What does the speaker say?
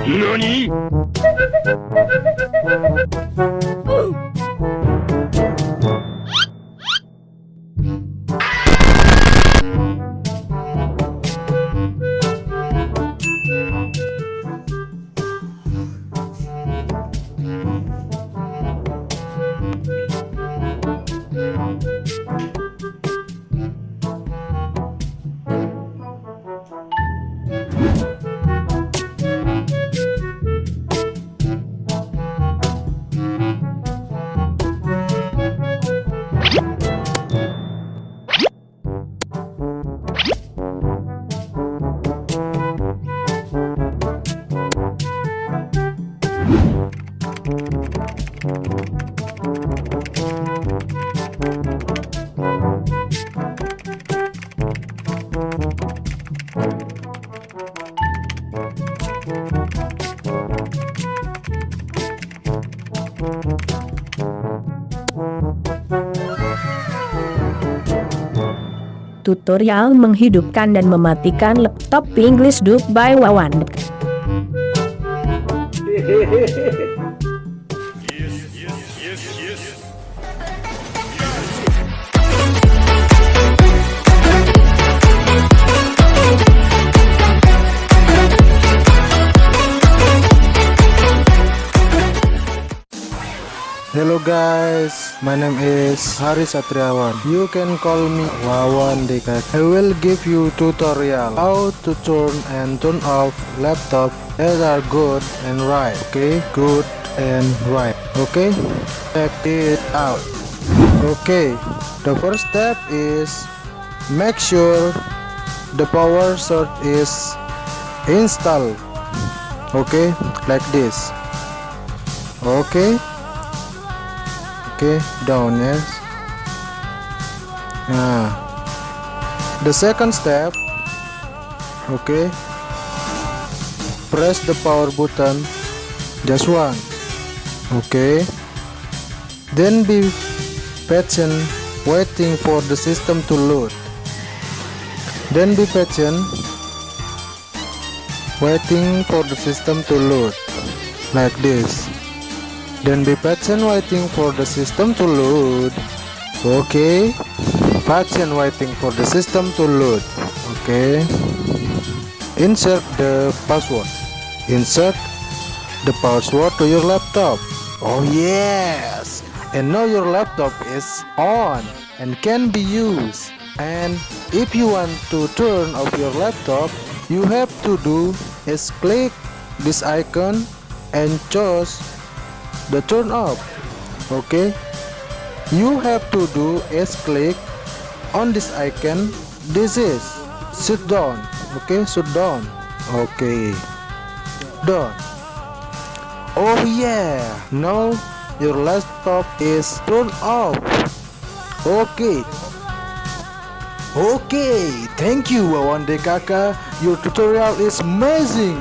NANI?! Tutorial menghidupkan dan mematikan laptop English Dub by Wawan. Hello guys, my name is SATRIAWAN. You can call me Wawan Dekat. I will give you tutorial how to turn and turn off laptop that are good and right. Okay, good and right. Okay, check it out. Okay, the first step is make sure the power source is installed. Okay, like this. Okay, down, yes. The second step, okay, press the power button just one. Okay, then be patient waiting for the system to load. Then be patient waiting for the system to load like this. Then be patient waiting for the system to load. Okay, patient waiting for the system to load. Okay, insert the password. Insert the password to your laptop. Oh yes, and now your laptop is on and can be used. And if you want to turn off your laptop, you have to do is click this icon and choose the turn off. Okay, you have to do is click on this icon. This is shut down. Okay, shut down. Okay, done. Oh yeah, now your laptop is turned off. Okay, thank you Wawan Dekaka, your tutorial is amazing.